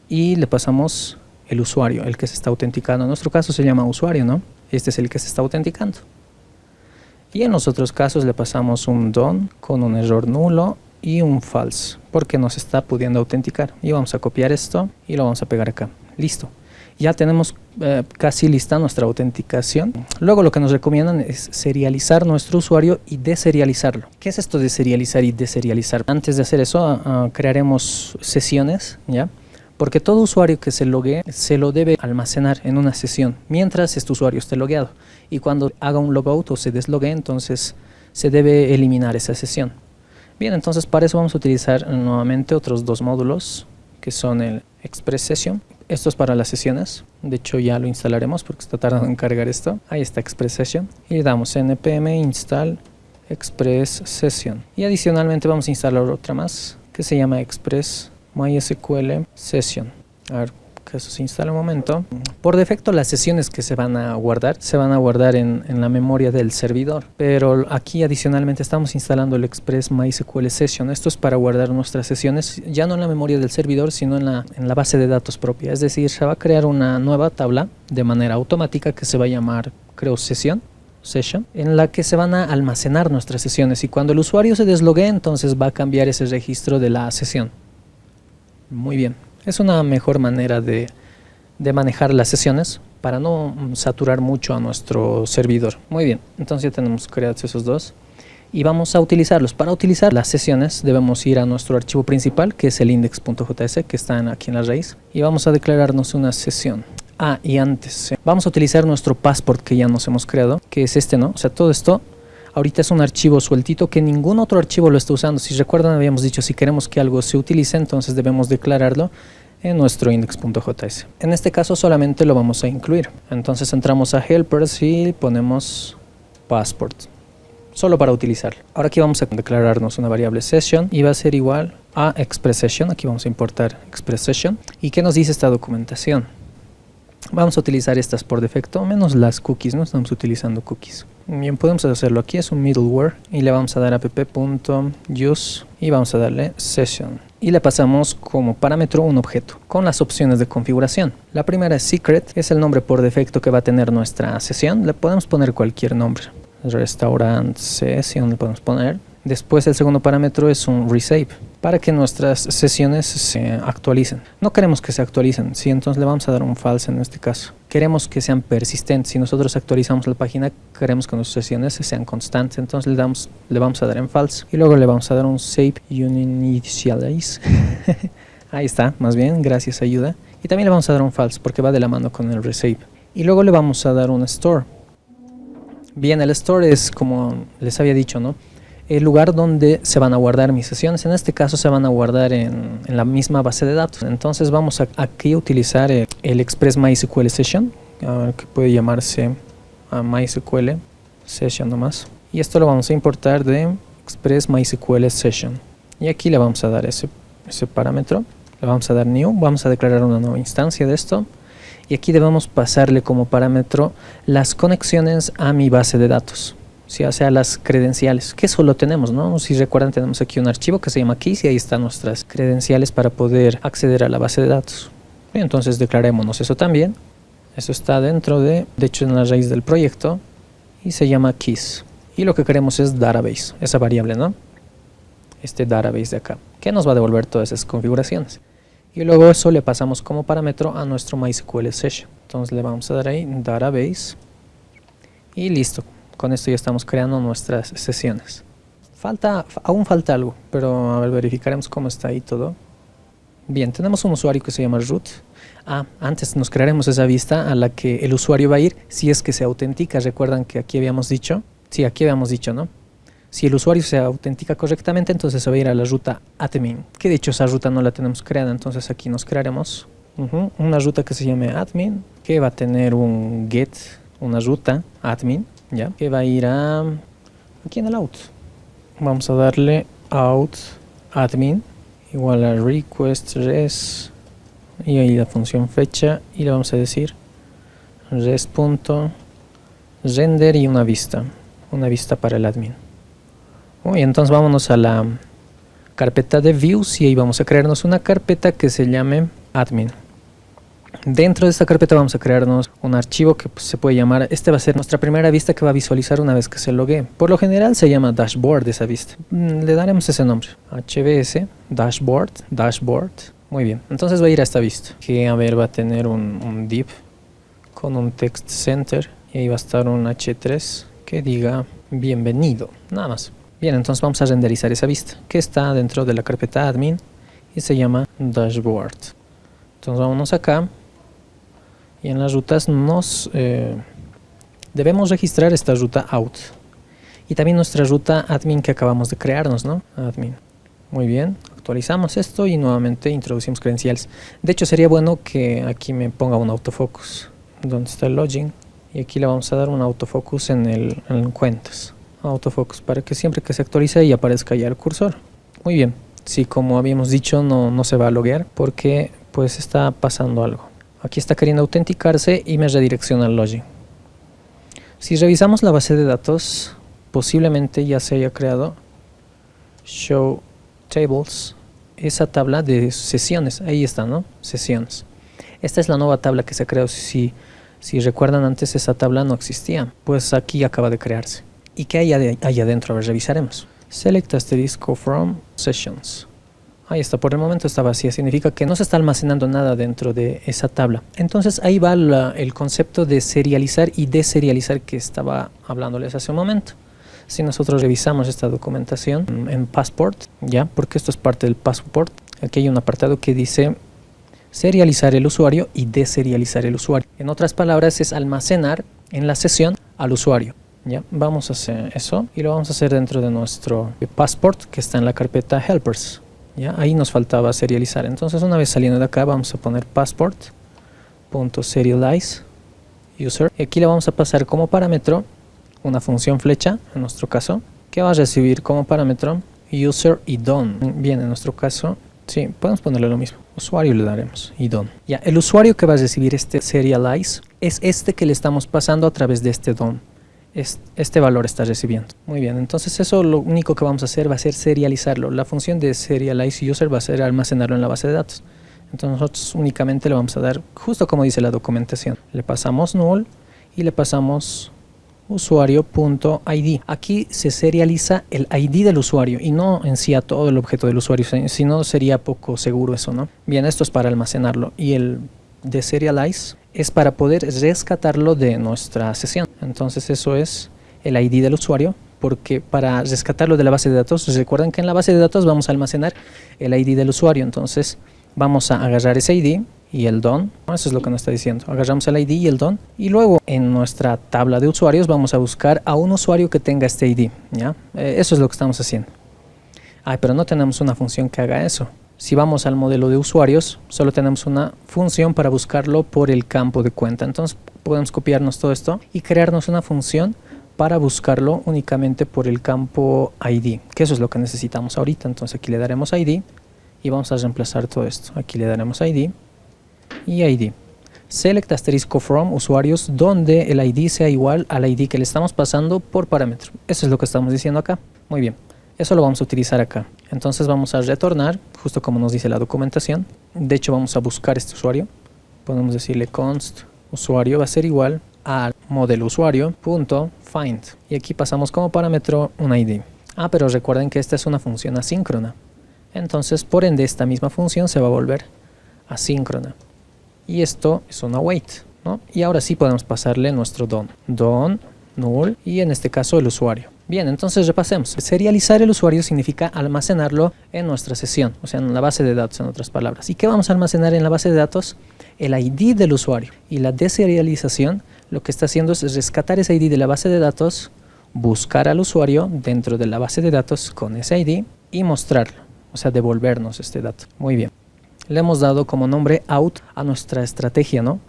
y le pasamos el usuario, el que se está autenticando. En nuestro caso se llama usuario, ¿no? Este es el que se está autenticando. Y en los otros casos le pasamos un DON con un error nulo y un false, porque no se está pudiendo autenticar. Y vamos a copiar esto y lo vamos a pegar acá. Listo. Ya tenemos casi lista nuestra autenticación. Luego lo que nos recomiendan es serializar nuestro usuario y deserializarlo. ¿Qué es esto de serializar y deserializar? Antes de hacer eso crearemos sesiones, ¿ya? Porque todo usuario que se loguee se lo debe almacenar en una sesión mientras este usuario esté logueado. Y cuando haga un logout o se deslogue, entonces se debe eliminar esa sesión. Bien, entonces para eso vamos a utilizar nuevamente otros dos módulos que son el Express Session. Esto es para las sesiones, de hecho ya lo instalaremos porque está tardando en cargar esto. Ahí está Express Session y le damos npm install Express Session. Y adicionalmente vamos a instalar otra más que se llama Express MySQL Session. A ver, que eso se instala un momento. Por defecto las sesiones que se van a guardar en la memoria del servidor, pero aquí adicionalmente estamos instalando el Express MySQL Session. Esto es para guardar nuestras sesiones ya no en la memoria del servidor, sino en la base de datos propia. Es decir, se va a crear una nueva tabla de manera automática que se va a llamar, creo, session, en la que se van a almacenar nuestras sesiones, y cuando el usuario se deslogue, entonces va a cambiar ese registro de la sesión. Muy bien. Es una mejor manera de manejar las sesiones para no saturar mucho a nuestro servidor. Muy bien, entonces ya tenemos creados esos dos y vamos a utilizarlos. Para utilizar las sesiones debemos ir a nuestro archivo principal, que es el index.js, que está aquí en la raíz, y vamos a declararnos una sesión. Y antes, vamos a utilizar nuestro passport que ya nos hemos creado, que es este, ¿no? O sea, todo esto ahorita es un archivo sueltito que ningún otro archivo lo está usando. Si recuerdan, habíamos dicho, si queremos que algo se utilice, entonces debemos declararlo en nuestro index.js. En este caso solamente lo vamos a incluir. Entonces entramos a helpers y ponemos passport, solo para utilizarlo. Ahora aquí vamos a declararnos una variable session y va a ser igual a express session. Aquí vamos a importar express session. ¿Y qué nos dice esta documentación? Vamos a utilizar estas por defecto, menos las cookies, no estamos utilizando cookies. Bien, podemos hacerlo aquí, es un middleware y le vamos a dar app.use y vamos a darle session. Y le pasamos como parámetro un objeto con las opciones de configuración. La primera es secret, es el nombre por defecto que va a tener nuestra sesión. Le podemos poner cualquier nombre. Restaurant session le podemos poner. Después el segundo parámetro es un resave, para que nuestras sesiones se actualicen. No queremos que se actualicen, ¿sí? Entonces le vamos a dar un false en este caso. Queremos que sean persistentes. Si nosotros actualizamos la página, queremos que nuestras sesiones sean constantes. Entonces le vamos a dar en false. Y luego le vamos a dar un save initialize. Ahí está, más bien, gracias ayuda. Y también le vamos a dar un false porque va de la mano con el resave. Y luego le vamos a dar un store. Bien, el store es como les había dicho, ¿no? El lugar donde se van a guardar mis sesiones. En este caso se van a guardar en la misma base de datos. Entonces vamos aquí a utilizar el Express MySQL Session, que puede llamarse MySQL Session nomás. Y esto lo vamos a importar de Express MySQL Session. Y aquí le vamos a dar ese parámetro. Le vamos a dar new. Vamos a declarar una nueva instancia de esto. Y aquí debemos pasarle como parámetro las conexiones a mi base de datos. Sí, o sea, las credenciales, que eso lo tenemos, ¿no? Si recuerdan, tenemos aquí un archivo que se llama keys y ahí están nuestras credenciales para poder acceder a la base de datos. Y entonces declarémonos eso también. Eso está dentro de hecho en la raíz del proyecto y se llama keys. Y lo que queremos es database, esa variable, ¿no? Este database de acá, que nos va a devolver todas esas configuraciones. Y luego eso le pasamos como parámetro a nuestro MySQL Session. Entonces le vamos a dar ahí database y listo. Con esto ya estamos creando nuestras sesiones. Aún falta algo, pero a ver, verificaremos cómo está ahí todo. Bien, tenemos un usuario que se llama root. Antes nos crearemos esa vista a la que el usuario va a ir si es que se autentica. Recuerdan que aquí habíamos dicho, ¿no? Si el usuario se autentica correctamente, entonces se va a ir a la ruta admin. Que de hecho esa ruta no la tenemos creada, entonces aquí nos crearemos una ruta que se llame admin, que va a tener un get, una ruta admin. Ya, que va a ir aquí en el out. Vamos a darle out admin igual a request res y ahí la función fecha y le vamos a decir res.render y una vista para el admin. Y entonces vámonos a la carpeta de views y ahí vamos a crearnos una carpeta que se llame admin. Dentro de esta carpeta vamos a crearnos un archivo que se puede llamar, este va a ser nuestra primera vista que va a visualizar una vez que se logue. Por lo general se llama dashboard esa vista. Le daremos ese nombre, hvs, dashboard. Muy bien, entonces va a ir a esta vista, que a ver va a tener un div con un text center y ahí va a estar un h3 que diga bienvenido, nada más. Bien, entonces vamos a renderizar esa vista que está dentro de la carpeta admin y se llama dashboard. Entonces vámonos acá. Y en las rutas debemos registrar esta ruta out. Y también nuestra ruta admin que acabamos de crearnos, ¿no? Admin. Muy bien, actualizamos esto y nuevamente introducimos credenciales. De hecho sería bueno que aquí me ponga un autofocus. ¿Dónde está el login? Y aquí le vamos a dar un autofocus en cuentas. Autofocus para que siempre que se actualice y aparezca ya el cursor. Muy bien. Sí, como habíamos dicho, no se va a loguear porque pues está pasando algo. Aquí está queriendo autenticarse y me redirecciona al login. Si revisamos la base de datos, posiblemente ya se haya creado show tables, esa tabla de sesiones. Ahí está, ¿no? Sesiones. Esta es la nueva tabla que se ha creado. Si recuerdan, antes esa tabla no existía. Pues aquí acaba de crearse. ¿Y qué hay allá adentro? A ver, revisaremos. Select asterisco from sessions. Ahí está, por el momento está vacía, significa que no se está almacenando nada dentro de esa tabla. Entonces ahí va el concepto de serializar y deserializar que estaba hablándoles hace un momento. Si nosotros revisamos esta documentación en Passport, ya, porque esto es parte del Passport, aquí hay un apartado que dice serializar el usuario y deserializar el usuario. En otras palabras, es almacenar en la sesión al usuario. ¿Ya? Vamos a hacer eso y lo vamos a hacer dentro de nuestro passport que está en la carpeta helpers. ¿Ya? Ahí nos faltaba serializar. Entonces, una vez saliendo de acá, vamos a poner passport.serialize user. Y aquí le vamos a pasar como parámetro una función flecha, en nuestro caso, que va a recibir como parámetro user y done. Bien, en nuestro caso, sí, podemos ponerle lo mismo. Usuario le daremos y done. Ya, el usuario que va a recibir este serialize es este que le estamos pasando a través de este done. Este valor está recibiendo. Muy bien, entonces eso lo único que vamos a hacer va a ser serializarlo. La función de serialize user va a ser almacenarlo en la base de datos. Entonces nosotros únicamente le vamos a dar, justo como dice la documentación, le pasamos null y le pasamos usuario.id. Aquí se serializa el ID del usuario y no en sí a todo el objeto del usuario, si no sería poco seguro eso, ¿no? Bien, esto es para almacenarlo y el deserialize es para poder rescatarlo de nuestra sesión. Entonces eso es el ID del usuario, porque para rescatarlo de la base de datos, recuerden que en la base de datos vamos a almacenar el ID del usuario. Entonces vamos a agarrar ese ID y el done, eso es lo que nos está diciendo. Agarramos el ID y el done y luego en nuestra tabla de usuarios vamos a buscar a un usuario que tenga este ID, ¿ya? Eso es lo que estamos haciendo. Pero no tenemos una función que haga eso. Si vamos al modelo de usuarios, solo tenemos una función para buscarlo por el campo de cuenta. Entonces podemos copiarnos todo esto y crearnos una función para buscarlo únicamente por el campo ID, que eso es lo que necesitamos ahorita. Entonces aquí le daremos ID y vamos a reemplazar todo esto. Aquí le daremos ID y ID. Select asterisco from usuarios donde el ID sea igual al ID que le estamos pasando por parámetro. Eso es lo que estamos diciendo acá. Muy bien. Eso lo vamos a utilizar acá. Entonces vamos a retornar, justo como nos dice la documentación. De hecho vamos a buscar este usuario. Podemos decirle const usuario va a ser igual a modelo usuario.find. Y aquí pasamos como parámetro un ID. Pero recuerden que esta es una función asíncrona. Entonces por ende esta misma función se va a volver asíncrona. Y esto es una await, ¿no? Y ahora sí podemos pasarle nuestro done. Done, null y en este caso el usuario. Bien, entonces repasemos. Serializar el usuario significa almacenarlo en nuestra sesión, o sea, en la base de datos, en otras palabras. ¿Y qué vamos a almacenar en la base de datos? El ID del usuario. Y la deserialización lo que está haciendo es rescatar ese ID de la base de datos, buscar al usuario dentro de la base de datos con ese ID y mostrarlo, o sea, devolvernos este dato. Muy bien. Le hemos dado como nombre out a nuestra estrategia, ¿no?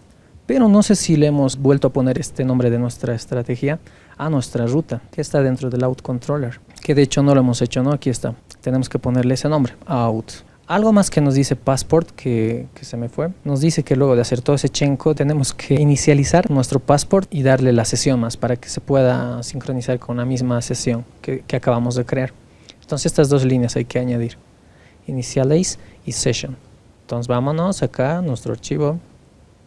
Pero no sé si le hemos vuelto a poner este nombre de nuestra estrategia a nuestra ruta, que está dentro del out controller, que de hecho no lo hemos hecho, ¿no? Aquí está. Tenemos que ponerle ese nombre, out. Algo más que nos dice passport, que se me fue, nos dice que luego de hacer todo ese chenco tenemos que inicializar nuestro passport y darle la sesión más para que se pueda sincronizar con la misma sesión que acabamos de crear. Entonces estas dos líneas hay que añadir, initialize y session. Entonces vámonos acá a nuestro archivo,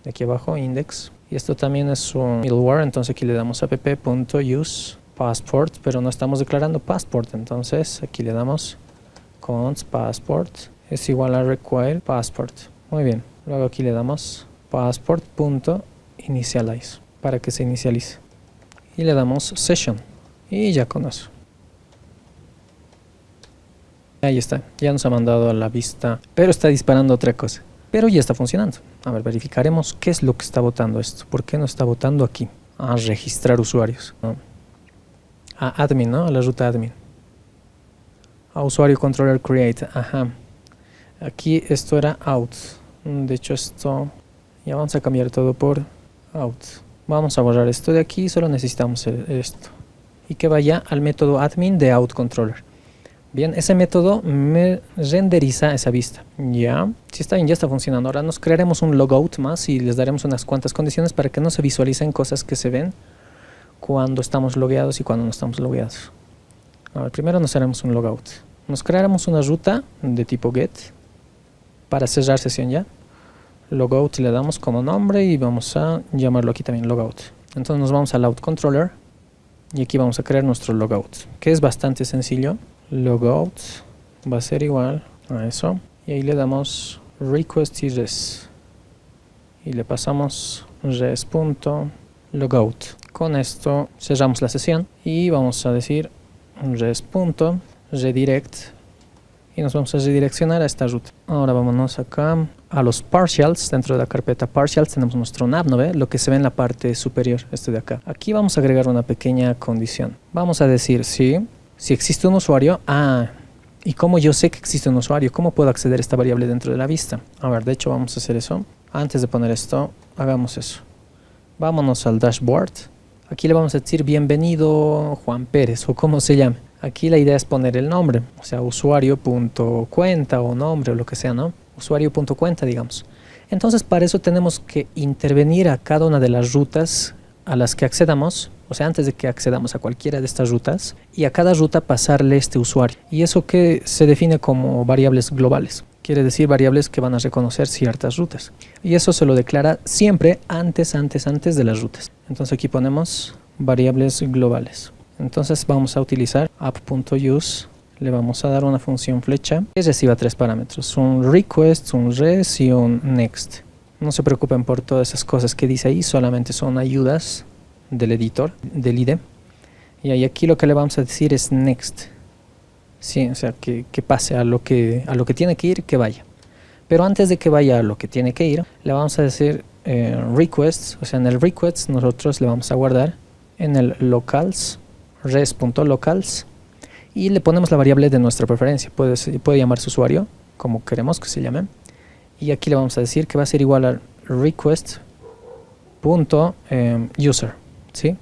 de aquí abajo, index. Y esto también es un middleware, entonces aquí le damos app.use passport, pero no estamos declarando passport, entonces aquí le damos const passport es igual a require passport. Muy bien, luego aquí le damos passport.initialize para que se inicialice. Y le damos session. Y ya con eso. Ahí está, ya nos ha mandado a la vista, pero está disparando otra cosa. Pero ya está funcionando. A ver, verificaremos qué es lo que está botando esto. ¿Por qué no está botando aquí? A registrar usuarios, ¿no? A admin, ¿no? A la ruta admin. A usuario controller create. Ajá. Aquí esto era out. De hecho esto... Ya vamos a cambiar todo por out. Vamos a borrar esto de aquí. Solo necesitamos esto. Y que vaya al método admin de out controller. Bien, ese método me renderiza esa vista. Ya, sí está bien, ya está funcionando. Ahora nos crearemos un logout más y les daremos unas cuantas condiciones para que no se visualicen cosas que se ven cuando estamos logueados y cuando no estamos logueados. A ver, primero nos haremos un logout. Nos crearemos una ruta de tipo get para cerrar sesión ya. Logout le damos como nombre y vamos a llamarlo aquí también logout. Entonces nos vamos al out controller y aquí vamos a crear nuestro logout, que es bastante sencillo. Logout va a ser igual a eso y ahí le damos request y res y le pasamos res.logout. Con esto cerramos la sesión y vamos a decir res.redirect y nos vamos a redireccionar a esta ruta. Ahora vámonos acá a los partials. Dentro de la carpeta partials tenemos nuestro nav, ¿no ve? Lo que se ve en la parte superior, este de acá. Aquí vamos a agregar una pequeña condición. Vamos a decir si existe un usuario. ¿Y cómo yo sé que existe un usuario? ¿Cómo puedo acceder a esta variable dentro de la vista? A ver, de hecho vamos a hacer eso. Antes de poner esto, hagamos eso. Vámonos al dashboard. Aquí le vamos a decir bienvenido Juan Pérez o como se llame. Aquí la idea es poner el nombre, o sea, usuario.cuenta o nombre o lo que sea, ¿no? Usuario.cuenta, digamos. Entonces, para eso tenemos que intervenir a cada una de las rutas a las que accedamos, o sea, antes de que accedamos a cualquiera de estas rutas, y a cada ruta pasarle este usuario. Y eso que se define como variables globales. Quiere decir variables que van a reconocer ciertas rutas. Y eso se lo declara siempre antes de las rutas. Entonces aquí ponemos variables globales. Entonces vamos a utilizar app.use. Le vamos a dar una función flecha que reciba 3 parámetros. Un request, un res y un next. No se preocupen por todas esas cosas que dice ahí. Solamente son ayudas del editor, del IDE. Y ahí aquí lo que le vamos a decir es next. Sí, o sea, que pase a lo que tiene que ir, que vaya. Pero antes de que vaya a lo que tiene que ir, le vamos a decir request. O sea, en el request nosotros le vamos a guardar en el locals, res.locals, y le ponemos la variable de nuestra preferencia. Puede llamarse usuario, como queremos que se llame. Y aquí le vamos a decir que va a ser igual al request.user, ¿sí?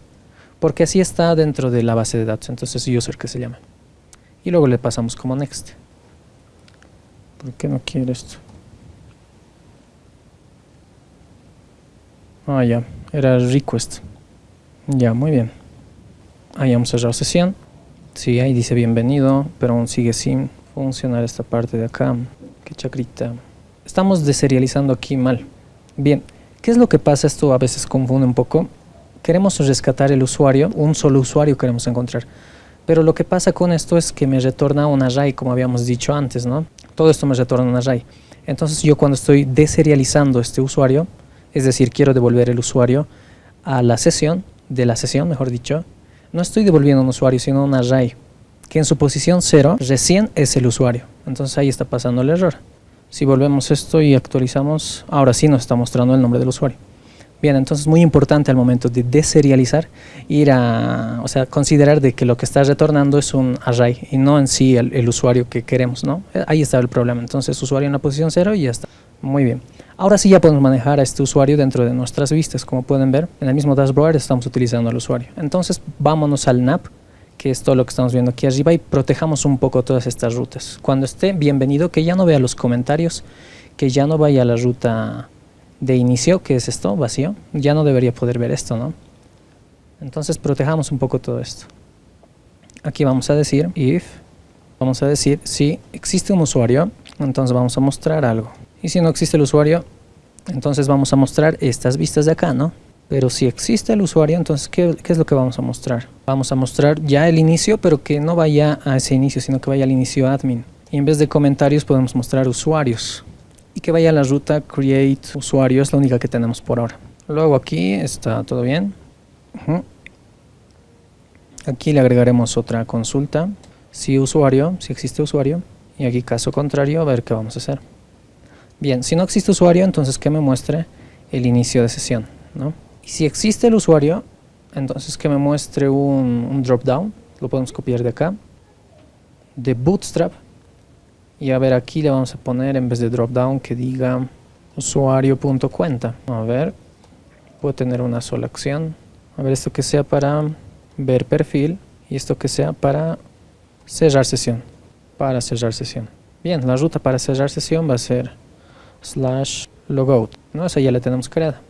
Porque así está dentro de la base de datos, entonces user que se llama. Y luego le pasamos como next. ¿Por qué no quiere esto? Ya, era request. Ya, muy bien. Ahí hemos cerrado sesión. Sí, ahí dice bienvenido, pero aún sigue sin funcionar esta parte de acá. Qué chacrita. Estamos deserializando aquí mal. Bien, ¿qué es lo que pasa? Esto a veces confunde un poco. Queremos rescatar el usuario, un solo usuario queremos encontrar. Pero lo que pasa con esto es que me retorna un array, como habíamos dicho antes, ¿no? Todo esto me retorna un array. Entonces yo cuando estoy deserializando este usuario, es decir, quiero devolver el usuario a la sesión, mejor dicho, no estoy devolviendo un usuario, sino un array, que en su posición 0 recién es el usuario. Entonces ahí está pasando el error. Si volvemos esto y actualizamos, ahora sí nos está mostrando el nombre del usuario. Bien, entonces muy importante al momento de deserializar, considerar de que lo que está retornando es un array y no en sí el usuario que queremos, ¿no? Ahí está el problema. Entonces usuario en la posición 0 y ya está. Muy bien. Ahora sí ya podemos manejar a este usuario dentro de nuestras vistas. Como pueden ver, en el mismo dashboard estamos utilizando al usuario. Entonces vámonos al nav, que es todo lo que estamos viendo aquí arriba, y protejamos un poco todas estas rutas. Cuando esté bienvenido, que ya no vea los comentarios, que ya no vaya a la ruta de inicio, que es esto, vacío, ya no debería poder ver esto, ¿no? Entonces protejamos un poco todo esto. Aquí vamos a decir vamos a decir si existe un usuario, entonces vamos a mostrar algo. Y si no existe el usuario, entonces vamos a mostrar estas vistas de acá, ¿no? Pero si existe el usuario, entonces ¿qué es lo que vamos a mostrar? Vamos a mostrar ya el inicio, pero que no vaya a ese inicio, sino que vaya al inicio admin. Y en vez de comentarios podemos mostrar usuarios. Y que vaya a la ruta create usuario, es la única que tenemos por ahora. Luego aquí está todo bien. Aquí le agregaremos otra consulta. Si existe usuario. Y aquí caso contrario, a ver qué vamos a hacer. Bien, si no existe usuario, entonces que me muestre el inicio de sesión, ¿no? Y si existe el usuario, entonces que me muestre un drop down. Lo podemos copiar de acá. De Bootstrap. Y a ver, aquí le vamos a poner en vez de drop down que diga usuario.cuenta. A ver, puedo tener una sola acción. A ver, esto que sea para ver perfil y esto que sea para cerrar sesión. Para cerrar sesión. Bien, la ruta para cerrar sesión va a ser /logout. No, esa ya la tenemos creada.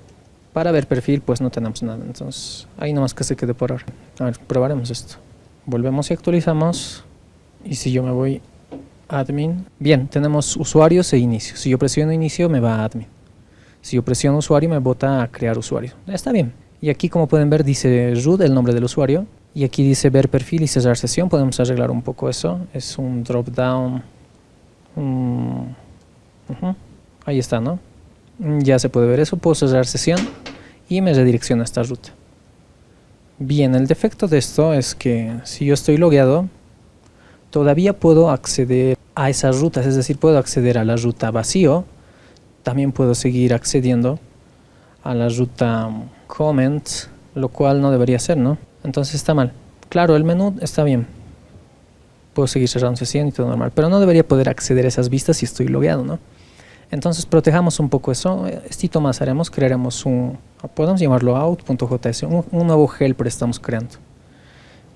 Para ver perfil pues no tenemos nada. Entonces ahí nomás que se quede por ahora. A ver, probaremos esto. Volvemos y actualizamos. Y si yo me voy admin. Bien, tenemos usuarios e inicio. Si yo presiono inicio me va a admin. Si yo presiono usuario me bota a crear usuario. Está bien. Y aquí como pueden ver dice root, el nombre del usuario. Y aquí dice ver perfil y cerrar sesión. Podemos arreglar un poco eso. Es un drop down. Ahí está, ¿no? Ya se puede ver eso. Puedo cerrar sesión y me redirecciona a esta ruta. Bien, el defecto de esto es que si yo estoy logueado, todavía puedo acceder a esas rutas, es decir, puedo acceder a la ruta vacío, también puedo seguir accediendo a la ruta comments, lo cual no debería ser, ¿no? Entonces está mal. Claro, el menú está bien, puedo seguir cerrando sesión y todo normal, pero no debería poder acceder a esas vistas si estoy logueado, ¿no? Entonces protejamos un poco eso. Estito más haremos, crearemos podemos llamarlo out.js, un nuevo helper estamos creando,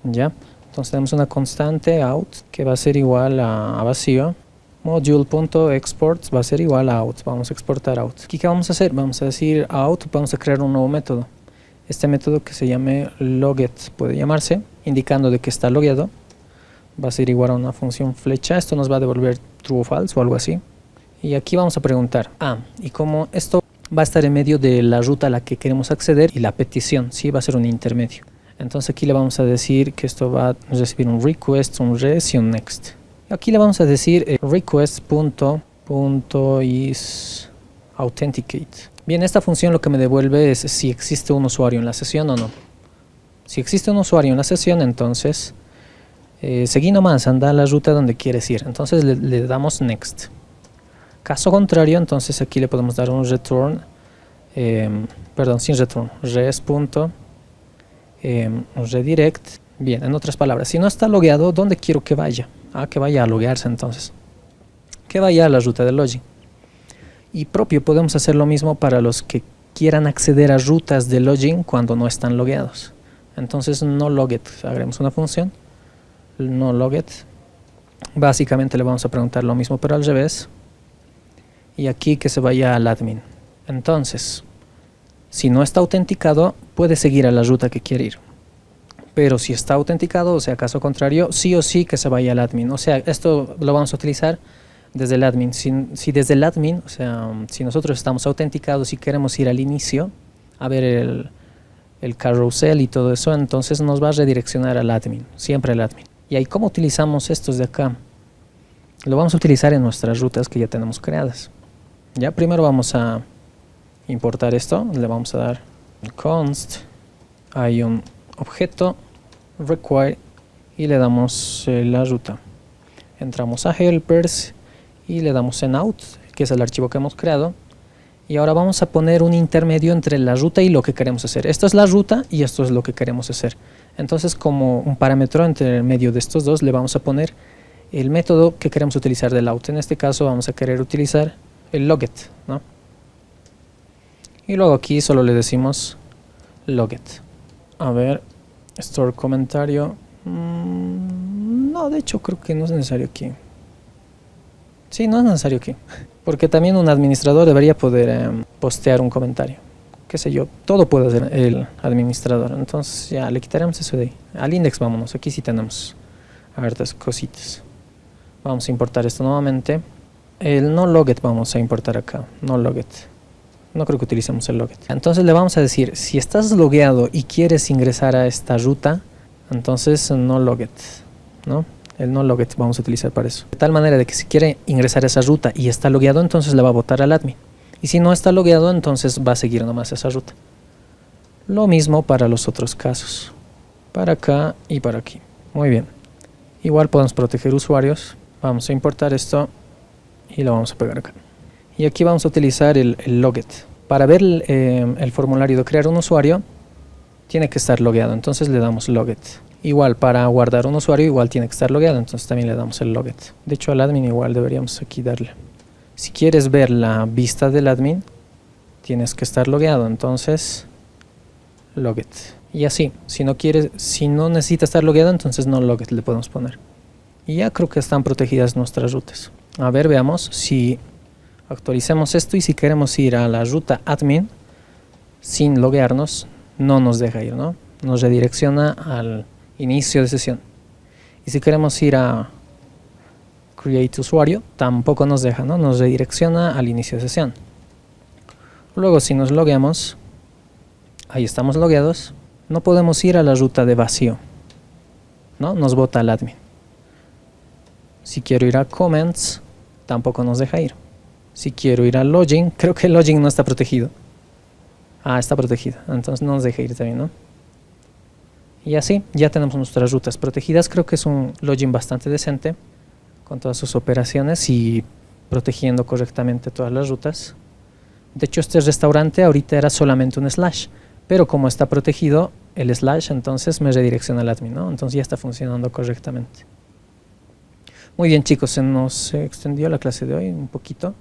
¿ya? Entonces tenemos una constante out que va a ser igual a vacío. Module.export va a ser igual a out, vamos a exportar out. Aquí ¿qué vamos a hacer? Vamos a decir out, vamos a crear un nuevo método. Este método que se llame loget puede llamarse, indicando de que está logueado. Va a ser igual a una función flecha, esto nos va a devolver true o false o algo así. Y aquí vamos a preguntar, y como esto va a estar en medio de la ruta a la que queremos acceder y la petición, ¿sí? Va a ser un intermedio. Entonces aquí le vamos a decir que esto va a recibir un request, un res y un next. Aquí le vamos a decir request.isAuthenticated. Bien, esta función lo que me devuelve es si existe un usuario en la sesión o no. Si existe un usuario en la sesión, entonces seguí nomás, anda a la ruta donde quieres ir. Entonces le damos next. Caso contrario, entonces aquí le podemos dar un return, sin return, res.redirect. Bien, en otras palabras, si no está logueado, ¿dónde quiero que vaya? Que vaya a loguearse entonces. Que vaya a la ruta de login. Y propio podemos hacer lo mismo para los que quieran acceder a rutas de login cuando no están logueados. Entonces no loget, agregamos una función, no loget. Básicamente le vamos a preguntar lo mismo pero al revés. Y aquí que se vaya al admin. Entonces, si no está autenticado, puede seguir a la ruta que quiere ir. Pero si está autenticado, o sea, caso contrario, sí o sí que se vaya al admin. O sea, esto lo vamos a utilizar desde el admin. Si desde el admin, o sea, si nosotros estamos autenticados y queremos ir al inicio, a ver el carrusel y todo eso, entonces nos va a redireccionar al admin, siempre al admin. Y ahí, ¿cómo utilizamos estos de acá? Lo vamos a utilizar en nuestras rutas que ya tenemos creadas. Ya primero vamos a importar esto, le vamos a dar const, hay un objeto require y le damos la ruta. Entramos a helpers y le damos en out, que es el archivo que hemos creado. Y ahora vamos a poner un intermedio entre la ruta y lo que queremos hacer. Esto es la ruta y esto es lo que queremos hacer. Entonces, como un parámetro entre el medio de estos dos, le vamos a poner el método que queremos utilizar del out. En este caso vamos a querer utilizar el loget, ¿no? Y luego aquí solo le decimos loget. A ver, store comentario. No, de hecho creo que no es necesario aquí. Sí, no es necesario aquí. Porque también un administrador debería poder postear un comentario. Qué sé yo, todo puede hacer el administrador. Entonces ya le quitaremos eso de ahí. Al index vámonos, aquí sí tenemos hartas cositas. Vamos a importar esto nuevamente. El no loget vamos a importar acá, no loget. No creo que utilicemos el loget. Entonces le vamos a decir, si estás logueado y quieres ingresar a esta ruta, entonces no loget, ¿no? El no loget vamos a utilizar para eso. De tal manera de que si quiere ingresar a esa ruta y está logueado, entonces le va a botar al admin. Y si no está logueado, entonces va a seguir nomás esa ruta. Lo mismo para los otros casos. Para acá y para aquí. Muy bien. Igual podemos proteger usuarios. Vamos a importar esto y lo vamos a pegar acá. Y aquí vamos a utilizar el loget. Para ver el formulario de crear un usuario, tiene que estar logueado. Entonces le damos loget. Igual para guardar un usuario, igual tiene que estar logueado. Entonces también le damos el loget. De hecho al admin igual deberíamos aquí darle. Si quieres ver la vista del admin, tienes que estar logueado. Entonces loget. Y así, si no necesita estar logueado, entonces no loget le podemos poner. Y ya creo que están protegidas nuestras rutas. A ver, veamos si actualicemos esto y si queremos ir a la ruta admin sin loguearnos, no nos deja ir, ¿no? Nos redirecciona al inicio de sesión. Y si queremos ir a create usuario, tampoco nos deja, ¿no? Nos redirecciona al inicio de sesión. Luego si nos logueamos, ahí estamos logueados, no podemos ir a la ruta de vacío, ¿no? Nos bota al admin. Si quiero ir a comments, tampoco nos deja ir. Si quiero ir a login, creo que el login no está protegido. Está protegido, entonces no nos deja ir también, ¿no? Y así ya tenemos nuestras rutas protegidas. Creo que es un login bastante decente con todas sus operaciones y protegiendo correctamente todas las rutas. De hecho, este restaurante ahorita era solamente un slash, pero como está protegido el slash, entonces me redirecciona al admin, ¿no? Entonces ya está funcionando correctamente. Muy bien, chicos, se nos extendió la clase de hoy un poquito,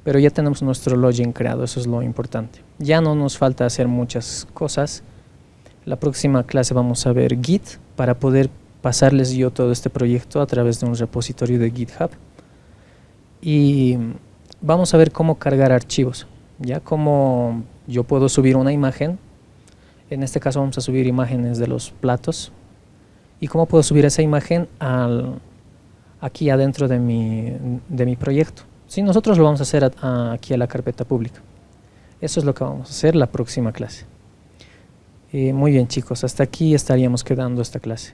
pero ya tenemos nuestro login creado, eso es lo importante. Ya no nos falta hacer muchas cosas. La próxima clase vamos a ver Git para poder pasarles yo todo este proyecto a través de un repositorio de GitHub. Y vamos a ver cómo cargar archivos, ya como yo puedo subir una imagen. En este caso vamos a subir imágenes de los platos. Y cómo puedo subir esa imagen aquí adentro de mi proyecto. Sí, nosotros lo vamos a hacer aquí a la carpeta pública. Eso es lo que vamos a hacer la próxima clase. Muy bien, chicos, hasta aquí estaríamos quedando esta clase.